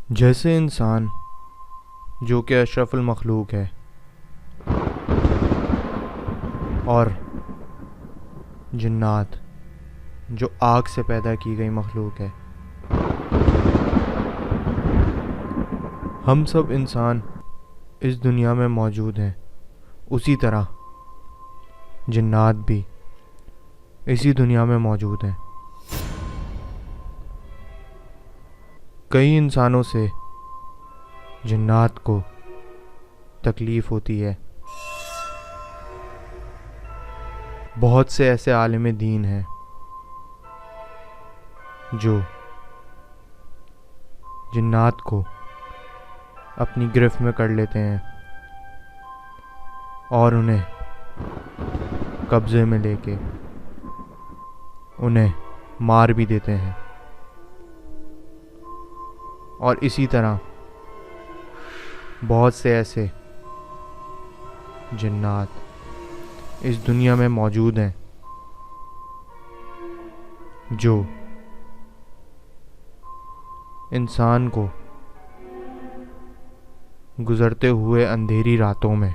جیسے انسان جو کہ اشرف المخلوق ہے اور جنات جو آگ سے پیدا کی گئی مخلوق ہے، ہم سب انسان اس دنیا میں موجود ہیں، اسی طرح جنات بھی اسی دنیا میں موجود ہیں۔ کئی انسانوں سے جنات کو تکلیف ہوتی ہے۔ بہت سے ایسے عالم دین ہیں جو جنات کو اپنی گرفت میں کر لیتے ہیں اور انہیں قبضے میں لے کے انہیں مار بھی دیتے ہیں، اور اسی طرح بہت سے ایسے جنات اس دنیا میں موجود ہیں جو انسان کو گزرتے ہوئے اندھیری راتوں میں،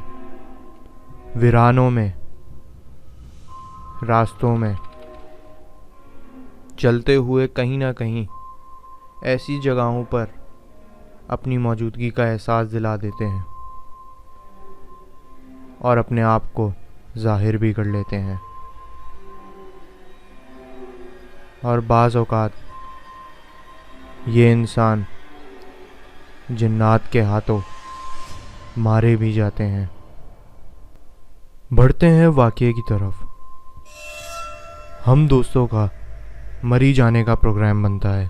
ویرانوں میں، راستوں میں چلتے ہوئے کہیں نہ کہیں ایسی جگہوں پر اپنی موجودگی کا احساس دلا دیتے ہیں اور اپنے آپ کو ظاہر بھی کر لیتے ہیں، اور بعض اوقات یہ انسان جنات کے ہاتھوں مارے بھی جاتے ہیں۔ بڑھتے ہیں واقعے کی طرف۔ ہم دوستوں کا مری جانے کا پروگرام بنتا ہے۔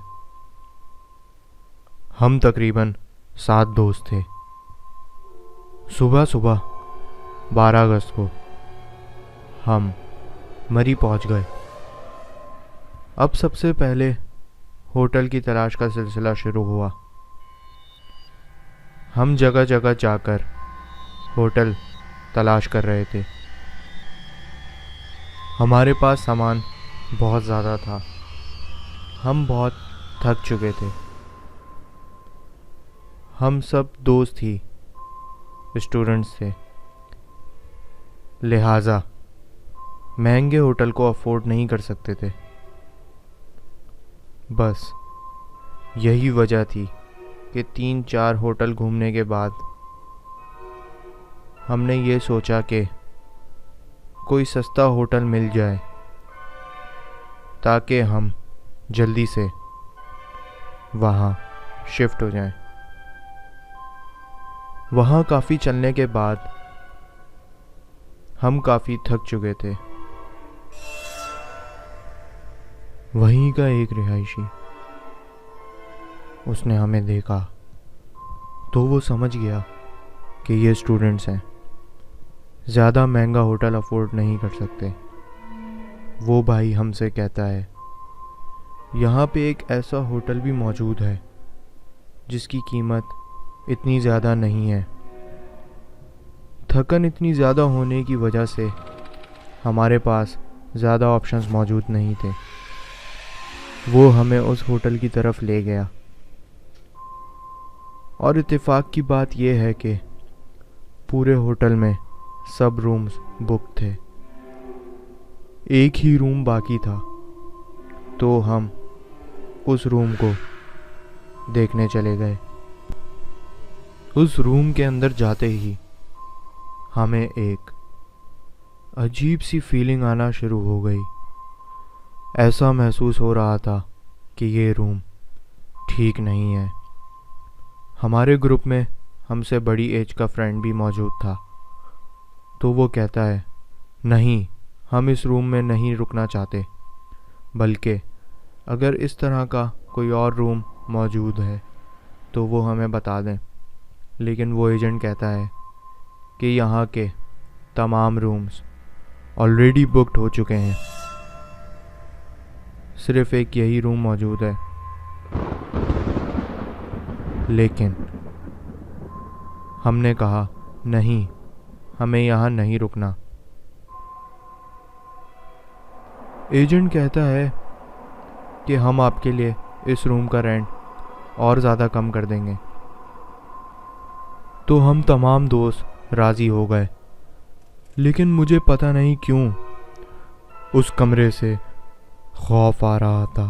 ہم تقریباً 7 دوست تھے۔ صبح 12 اگست کو ہم مری پہنچ گئے۔ اب سب سے پہلے ہوٹل کی تلاش کا سلسلہ شروع ہوا۔ ہم جگہ جگہ جا کر ہوٹل تلاش کر رہے تھے۔ ہمارے پاس سامان بہت زیادہ تھا، ہم بہت تھک چکے تھے۔ ہم سب دوست ہی اسٹوڈنٹس تھے، لہٰذا مہنگے ہوٹل کو افورڈ نہیں کر سکتے تھے۔ بس یہی وجہ تھی کہ 3-4 ہوٹل گھومنے کے بعد ہم نے یہ سوچا کہ کوئی سستا ہوٹل مل جائے تاکہ ہم جلدی سے وہاں شفٹ ہو جائیں۔ وہاں کافی چلنے کے بعد ہم کافی تھک چکے تھے۔ وہیں کا ایک رہائشی، اس نے ہمیں دیکھا تو وہ سمجھ گیا کہ یہ اسٹوڈنٹس ہیں، زیادہ مہنگا ہوٹل افورڈ نہیں کر سکتے۔ وہ بھائی ہم سے کہتا ہے، یہاں پہ ایک ایسا ہوٹل بھی موجود ہے جس کی قیمت اتنی زیادہ نہیں ہے۔ تھکن اتنی زیادہ ہونے کی وجہ سے ہمارے پاس زیادہ آپشنز موجود نہیں تھے۔ وہ ہمیں اس ہوٹل کی طرف لے گیا، اور اتفاق کی بات یہ ہے کہ پورے ہوٹل میں سب رومز بک تھے، ایک ہی روم باقی تھا۔ تو ہم اس روم کو دیکھنے چلے گئے۔ اس روم کے اندر جاتے ہی ہمیں ایک عجیب سی فیلنگ آنا شروع ہو گئی۔ ایسا محسوس ہو رہا تھا کہ یہ روم ٹھیک نہیں ہے۔ ہمارے گروپ میں ہم سے بڑی ایج کا فرینڈ بھی موجود تھا، تو وہ کہتا ہے، نہیں، ہم اس روم میں نہیں رکنا چاہتے، بلکہ اگر اس طرح کا کوئی اور روم موجود ہے تو وہ ہمیں بتا دیں۔ لیکن وہ ایجنٹ کہتا ہے کہ یہاں کے تمام رومز آلریڈی بکڈ ہو چکے ہیں، صرف ایک یہی روم موجود ہے۔ لیکن ہم نے کہا، نہیں، ہمیں یہاں نہیں رکنا۔ ایجنٹ کہتا ہے کہ ہم آپ کے لیے اس روم کا رینٹ اور زیادہ کم کر دیں گے۔ تو ہم تمام دوست راضی ہو گئے، لیکن مجھے پتہ نہیں کیوں اس کمرے سے خوف آ رہا تھا۔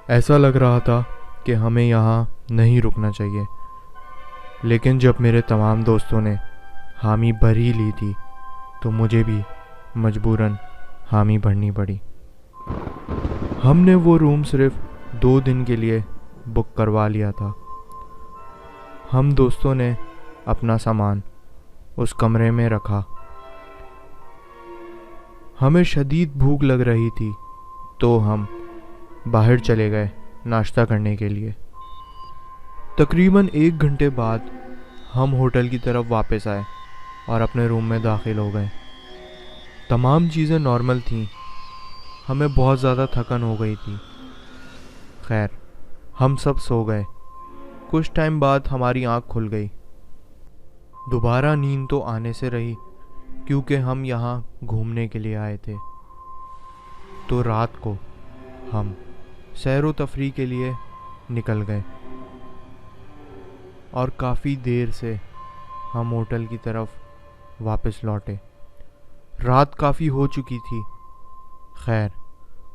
ایسا لگ رہا تھا کہ ہمیں یہاں نہیں رکنا چاہیے، لیکن جب میرے تمام دوستوں نے حامی بھر ہی لی تھی تو مجھے بھی مجبوراً حامی بھرنی پڑی۔ ہم نے وہ روم صرف 2 دن کے لیے بک کروا لیا تھا۔ ہم دوستوں نے اپنا سامان اس کمرے میں رکھا۔ ہمیں شدید بھوک لگ رہی تھی تو ہم باہر چلے گئے ناشتہ کرنے کے لیے۔ تقریباً 1 گھنٹے بعد ہم ہوٹل کی طرف واپس آئے اور اپنے روم میں داخل ہو گئے۔ تمام چیزیں نارمل تھیں، ہمیں بہت زیادہ تھکن ہو گئی تھی۔ خیر، ہم سب سو گئے۔ کچھ ٹائم بعد ہماری آنکھ کھل گئی۔ دوبارہ نیند تو آنے سے رہی کیونکہ ہم یہاں گھومنے کے لیے آئے تھے۔ تو رات کو ہم سیر و تفریح کے لیے نکل گئے اور کافی دیر سے ہم ہوٹل کی طرف واپس لوٹے۔ رات کافی ہو چکی تھی۔ خیر،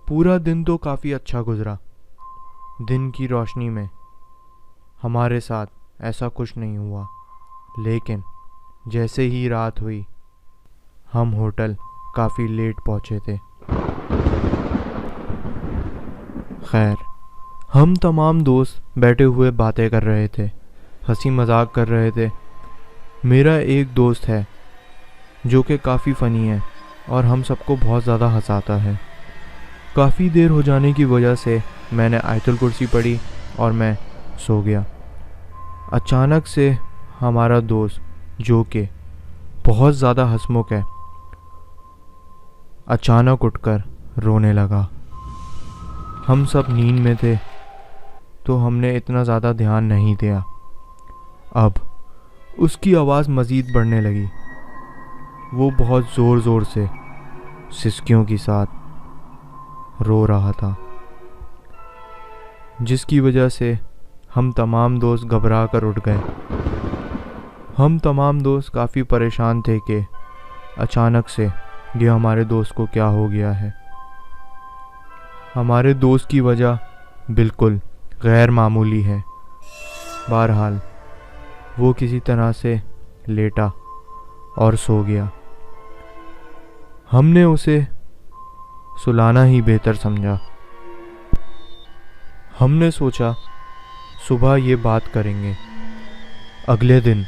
پورا دن تو کافی اچھا گزرا۔ دن کی روشنی میں ہمارے ساتھ ایسا کچھ نہیں ہوا، لیکن جیسے ہی رات ہوئی ہم ہوٹل کافی لیٹ پہنچے تھے۔ خیر، ہم تمام دوست بیٹھے ہوئے باتیں کر رہے تھے، ہنسی مذاق کر رہے تھے۔ میرا ایک دوست ہے جو کہ کافی فنی ہے اور ہم سب کو بہت زیادہ ہنساتا ہے۔ کافی دیر ہو جانے کی وجہ سے میں نے آیت الکرسی پڑھی اور میں سو گیا۔ اچانک سے ہمارا دوست جو کہ بہت زیادہ ہنسمکھ ہے اچانک اٹھ کر رونے لگا۔ ہم سب نیند میں تھے تو ہم نے اتنا زیادہ دھیان نہیں دیا۔ اب اس کی آواز مزید بڑھنے لگی۔ وہ بہت زور زور سے سسکیوں کے ساتھ رو رہا تھا، جس کی وجہ سے ہم تمام دوست گھبرا کر اٹھ گئے۔ ہم تمام دوست کافی پریشان تھے کہ اچانک سے یہ ہمارے دوست کو کیا ہو گیا ہے۔ ہمارے دوست کی وجہ بالکل غیر معمولی ہے۔ بہرحال وہ کسی طرح سے لیٹا اور سو گیا۔ ہم نے اسے سلانا ہی بہتر سمجھا۔ ہم نے سوچا صبح یہ بات کریں گے۔ اگلے دن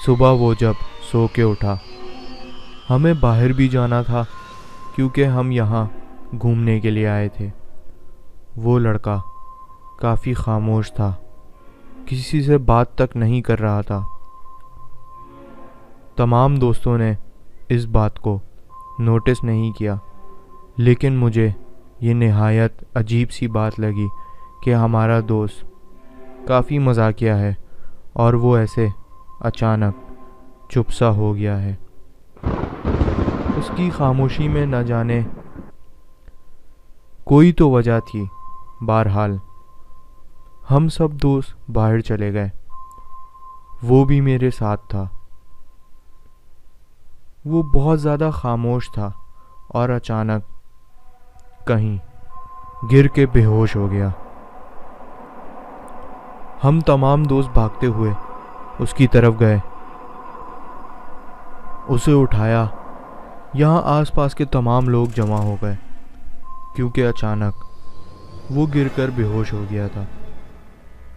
صبح وہ جب سو کے اٹھا، ہمیں باہر بھی جانا تھا کیونکہ ہم یہاں گھومنے کے لیے آئے تھے۔ وہ لڑکا کافی خاموش تھا، کسی سے بات تک نہیں کر رہا تھا۔ تمام دوستوں نے اس بات کو نوٹس نہیں کیا، لیکن مجھے یہ نہایت عجیب سی بات لگی کہ ہمارا دوست کافی مزاحیہ ہے اور وہ ایسے اچانک چپ سا ہو گیا ہے۔ اس کی خاموشی میں نہ جانے کوئی تو وجہ تھی۔ بہرحال ہم سب دوست باہر چلے گئے، وہ بھی میرے ساتھ تھا۔ وہ بہت زیادہ خاموش تھا اور اچانک کہیں گر کے بے ہوش ہو گیا۔ ہم تمام دوست بھاگتے ہوئے اس کی طرف گئے، اسے اٹھایا۔ یہاں آس پاس کے تمام لوگ جمع ہو گئے کیونکہ اچانک وہ گر کر بے ہوش ہو گیا تھا۔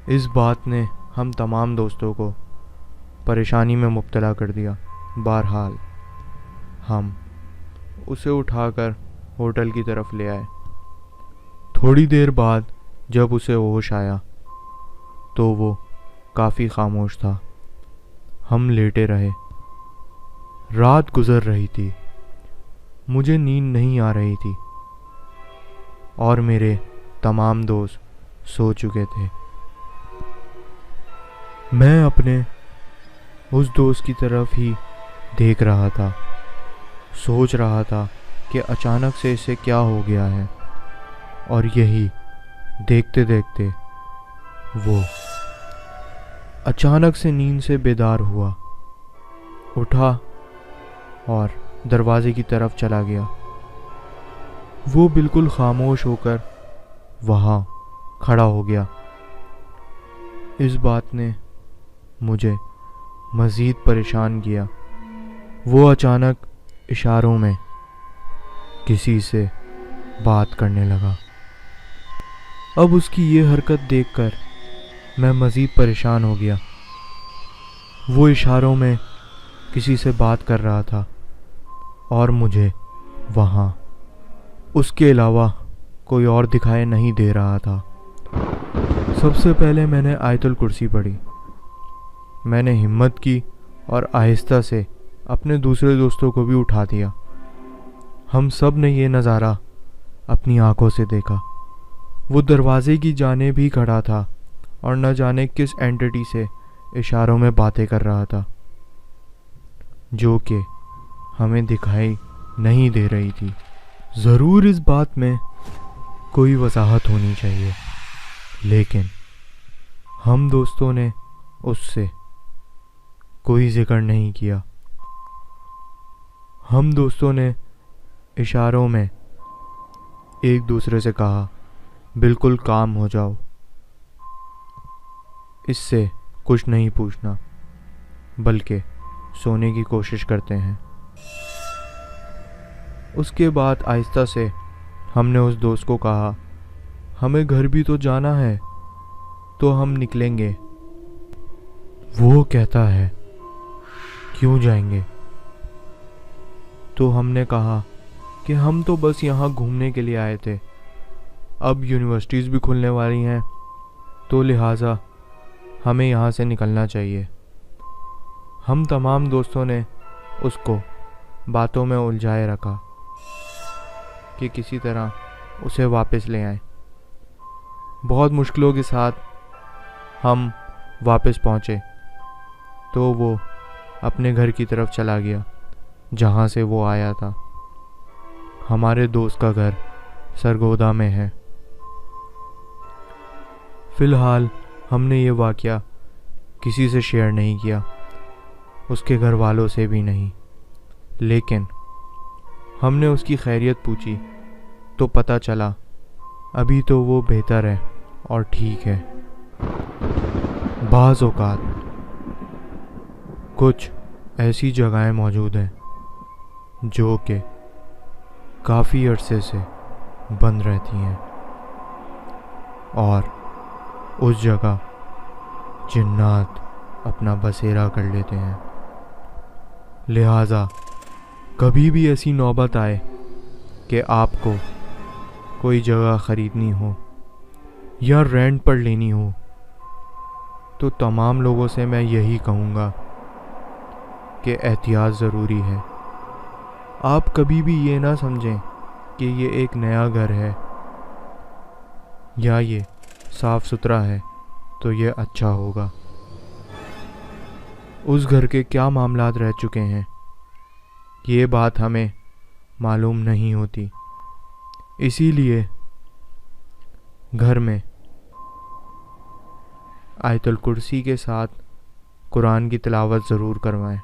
اس بات نے ہم تمام دوستوں کو پریشانی میں مبتلا کر دیا۔ بہرحال ہم اسے اٹھا کر ہوٹل کی طرف لے آئے۔ تھوڑی دیر بعد جب اسے ہوش آیا تو وہ کافی خاموش تھا۔ ہم لیٹے رہے۔ رات گزر رہی تھی، مجھے نیند نہیں آ رہی تھی اور میرے تمام دوست سو چکے تھے۔ میں اپنے اس دوست کی طرف ہی دیکھ رہا تھا، سوچ رہا تھا کہ اچانک سے اسے کیا ہو گیا ہے، اور یہی دیکھتے دیکھتے وہ اچانک سے نیند سے بیدار ہوا، اٹھا اور دروازے کی طرف چلا گیا۔ وہ بالکل خاموش ہو کر وہاں کھڑا ہو گیا۔ اس بات نے مجھے مزید پریشان کیا۔ وہ اچانک اشاروں میں کسی سے بات کرنے لگا۔ اب اس کی یہ حرکت دیکھ کر میں مزید پریشان ہو گیا۔ وہ اشاروں میں کسی سے بات کر رہا تھا اور مجھے وہاں اس کے علاوہ کوئی اور دکھائی نہیں دے رہا تھا۔ سب سے پہلے میں نے آیت الکرسی پڑھی۔ میں نے ہمت کی اور آہستہ سے اپنے دوسرے دوستوں کو بھی اٹھا دیا۔ ہم سب نے یہ نظارہ اپنی آنکھوں سے دیکھا۔ وہ دروازے کی جانب ہی کھڑا تھا اور نہ جانے کس اینٹی سے اشاروں میں باتیں کر رہا تھا، جو کہ ہمیں دکھائی نہیں دے رہی تھی۔ ضرور اس بات میں کوئی وضاحت ہونی چاہیے، لیکن ہم دوستوں نے اس سے کوئی ذکر نہیں کیا۔ ہم دوستوں نے اشاروں میں ایک دوسرے سے کہا، بالکل کام ہو جاؤ، اس سے کچھ نہیں پوچھنا، بلکہ سونے کی کوشش کرتے ہیں۔ اس کے بعد آہستہ سے ہم نے اس دوست کو کہا، ہمیں گھر بھی تو جانا ہے، تو ہم نکلیں گے۔ وہ کہتا ہے، کیوں جائیں گے؟ تو ہم نے کہا کہ ہم تو بس یہاں گھومنے کے لیے آئے تھے، اب یونیورسٹیز بھی کھلنے والی ہیں، تو لہٰذا ہمیں یہاں سے نکلنا چاہیے۔ ہم تمام دوستوں نے اس کو باتوں میں الجھائے رکھا کہ کسی طرح اسے واپس لے آئیں۔ بہت مشکلوں کے ساتھ ہم واپس پہنچے تو وہ اپنے گھر کی طرف چلا گیا جہاں سے وہ آیا تھا۔ ہمارے دوست کا گھر سرگودا میں ہے۔ فی الحال ہم نے یہ واقعہ کسی سے شیئر نہیں کیا، اس کے گھر والوں سے بھی نہیں، لیکن ہم نے اس کی خیریت پوچھی تو پتہ چلا ابھی تو وہ بہتر ہے اور ٹھیک ہے۔ بعض اوقات کچھ ایسی جگہیں موجود ہیں جو کہ کافی عرصے سے بند رہتی ہیں، اور اس جگہ جنات اپنا بسیرا کر لیتے ہیں۔ لہٰذا کبھی بھی ایسی نوبت آئے کہ آپ کو کوئی جگہ خریدنی ہو یا رینٹ پر لینی ہو، تو تمام لوگوں سے میں یہی کہوں گا کہ احتیاط ضروری ہے۔ آپ کبھی بھی یہ نہ سمجھیں کہ یہ ایک نیا گھر ہے یا یہ صاف ستھرا ہے تو یہ اچھا ہوگا۔ اس گھر کے کیا معاملات رہ چکے ہیں یہ بات ہمیں معلوم نہیں ہوتی، اسی لیے گھر میں آیت الکرسی کے ساتھ قرآن کی تلاوت ضرور کروائیں۔